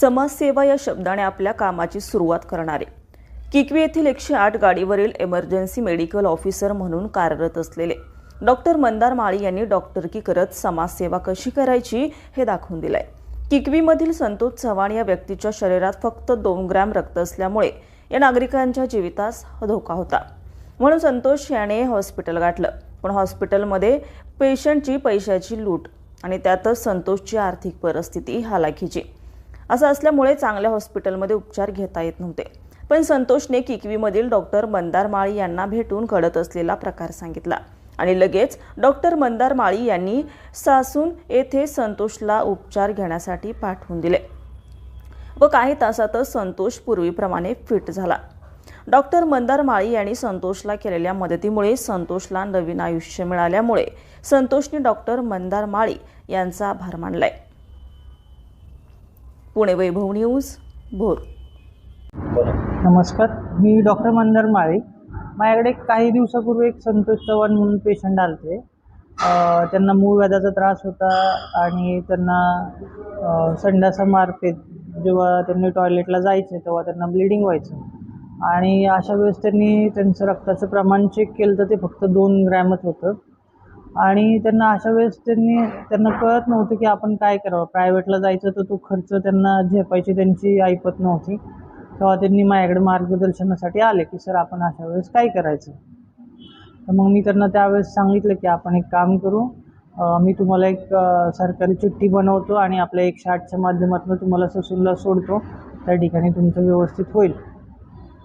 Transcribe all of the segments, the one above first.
समाजसेवा या शब्दाने आपल्या कामाची सुरुवात करणारे किकवी येथील 108 गाडीवरील इमर्जन्सी मेडिकल ऑफिसर म्हणून कार्यरत असलेले डॉक्टर मंदार माळी यांनी डॉक्टरकी करत समाजसेवा कशी करायची हे दाखवून दिलंय। किकवीमधील संतोष चव्हाण या व्यक्तीच्या शरीरात फक्त 2 ग्रॅम रक्त असल्यामुळे या नागरिकांच्या जीवितास धोका होता, म्हणून संतोष याने हॉस्पिटल गाठलं। पण हॉस्पिटलमध्ये पेशंटची पैशाची लूट आणि त्यातच संतोषची आर्थिक परिस्थिती हालाखीची असं असल्यामुळे चांगल्या हॉस्पिटलमध्ये उपचार घेता येत नव्हते। पण संतोषने किकवीमधील डॉक्टर मंदार माळी यांना भेटून घडत असलेला प्रकार सांगितला आणि लगेच डॉक्टर मंदार माळी यांनी सासून येथे संतोषला उपचार घेण्यासाठी पाठवून दिले व काही तासातच संतोष पूर्वीप्रमाणे फिट झाला। डॉक्टर मंदार माळी यांनी संतोषला केलेल्या मदतीमुळे संतोषला नवीन आयुष्य मिळाल्यामुळे संतोषने डॉक्टर मंदार माळी यांचा आभार मानलाय। पुणे वैभव न्यूज भोर। नमस्कार, मी डॉक्टर मंदार माळी। माझ्याकडे काही दिवसापूर्वी एक संतोष चव्हाण म्हणून पेशंट आलते। त्यांना मूळ व्याधाचा त्रास होता आणि त्यांना संडासामार्फत जेव्हा त्यांनी टॉयलेटला जायचे तेव्हा त्यांना ब्लिडिंग व्हायचं आणि अशा वेळेस त्यांनी त्यांचं रक्ताचं प्रमाण चेक केलं तर ते फक्त 2 ग्रॅमच होतं आणि त्यांना अशा वेळेस त्यांना कळत नव्हतं की आपण काय करावं। प्रायव्हेटला जायचं तर तो खर्च त्यांना झेपायची त्यांची ऐपत नव्हती। तेव्हा त्यांनी माझ्याकडे मार्गदर्शनासाठी आले की सर आपण अशा वेळेस काय करायचं। तर मग मी त्यांना त्यावेळेस सांगितलं की आपण एक काम करू, मी तुम्हाला एक सरकारी चिठ्ठी बनवतो आणि आपल्या 108च्या माध्यमातून तुम्हाला ससूनला सोडतो, त्या ठिकाणी तुमचं व्यवस्थित होईल।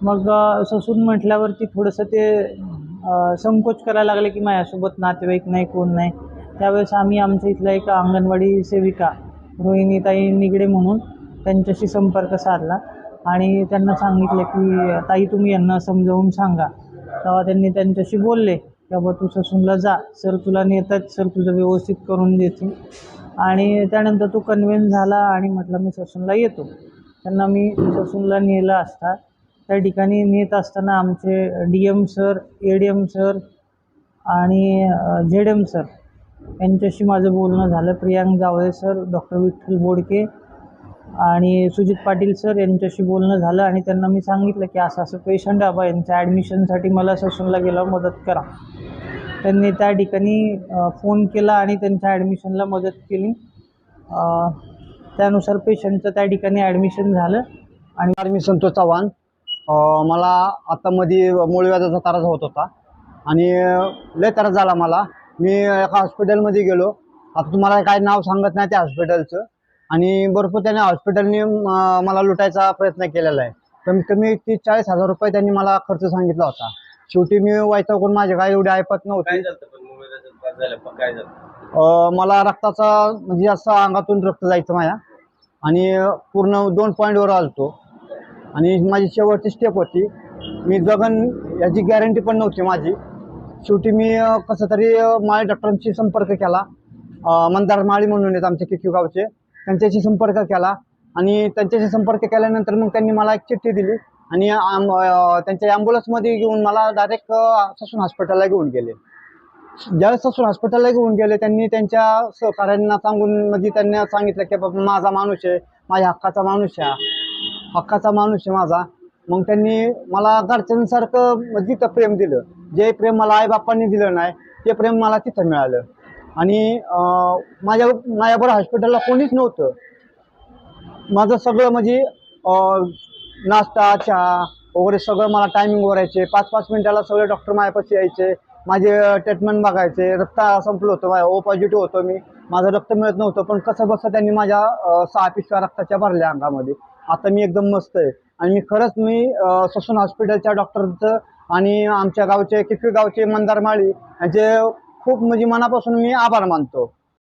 मग ससून म्हटल्यावरती थोडंसं ते संकोच करायला लागले की माझ्यासोबत नातेवाईक नाही, कोण नाही। त्यावेळेस आम्ही आमच्या इथल्या एक अंगणवाडी सेविका रोहिणीताई निगडे म्हणून त्यांच्याशी संपर्क साधला आणि त्यांना सांगितलं की ताई तुम्ही यांना समजावून सांगा। तेव्हा त्यांनी त्यांच्याशी बोलले की बाबा तू ससूनला जा, सर तुला नेतात, सर तुझं व्यवस्थित करून देतील। आणि त्यानंतर तो कन्व्हिन्स झाला आणि म्हटलं मी ससूनला येतो। त्यांना मी ससूनला नेलं असता त्या ठिकाणी नेत असताना आमचे DM सर, ADM सर आणि ZM सर यांच्याशी माझं बोलणं झालं। प्रियांक जावळे सर, डॉक्टर विठ्ठल बोडके आणि सुजित पाटील सर यांच्याशी बोलणं झालं आणि त्यांना मी सांगितलं की असं असं पेशंट आहे, यांच्या ॲडमिशनसाठी मला ससूनला गेल्यावर मदत करा। त्यांनी त्या ठिकाणी फोन केला आणि त्यांच्या ॲडमिशनला मदत केली। त्यानुसार पेशंटचं त्या ठिकाणी ॲडमिशन झालं। आणि मी संतोष चव्हाण, मला आता मध्ये मूळ व्याधाचा त्रास होत होता आणि लय त्रास झाला मला। मी एका हॉस्पिटलमध्ये गेलो, आता तुम्हाला काय नाव सांगत नाही त्या हॉस्पिटलचं, आणि भरपूर त्याने हॉस्पिटलने मला लुटायचा प्रयत्न केलेला आहे। कमीत कमी 30-40 हजार रुपये त्यांनी मला खर्च सांगितला होता। शेवटी मी वैतागून माझे काय एवढी ऐपत नव्हती। मला रक्ताचा म्हणजे असं अंगातून रक्त जायचं माझ्या आणि पूर्ण 2 पॉईंटवर आलतो आणि माझी शेवटची स्टेप होती। मी जगन याची गॅरंटी पण नव्हती माझी। शेवटी मी कसं तरी माळी डॉक्टरांशी संपर्क केला, मंदार माळी म्हणून आहेत आमच्या किकवी गावचे, त्यांच्याशी संपर्क केला आणि त्यांच्याशी संपर्क केल्यानंतर मग त्यांनी मला एक चिठ्ठी दिली आणि त्यांच्या ॲम्ब्युलन्समध्ये घेऊन मला डायरेक्ट ससून हॉस्पिटलला घेऊन गेले। ज्यावेळेस ससून हॉस्पिटलला घेऊन गेले त्यांनी त्यांच्या सहकाऱ्यांना सांगून म्हणजे त्यांना सांगितलं की बाबा माझा माणूस आहे, माझ्या हक्काचा माणूस आहे माझा। मग त्यांनी मला घरच्यांसारखं तिथं प्रेम दिलं, जे प्रेम मला आईबापांनी दिलं नाही ते प्रेम मला तिथं मिळालं। आणि माझ्याबरोबर हॉस्पिटलला कोणीच नव्हतं। माझं सगळं म्हणजे नाश्ता चहा वगैरे सगळं मला टायमिंगवर यायचे, 5-5 मिनिटाला सगळे डॉक्टर माझ्यापाशी यायचे, माझे ट्रीटमेंट बघायचे। रक्त संपलं होतं, माझ्या O पॉझिटिव्ह होतो मी, माझं रक्त मिळत नव्हतं, पण कसं बसं त्यांनी माझ्या 6 पिशव्या रक्ताच्या भरल्या अंगामध्ये। आता मी एकदम मस्त आहे आणि मी ससून हॉस्पिटलच्या डॉक्टरचं आणि आमच्या गावचे किकवी गावचे मंदार माळी यांचे खूप म्हणजे मनापासून मी आभार मानतो।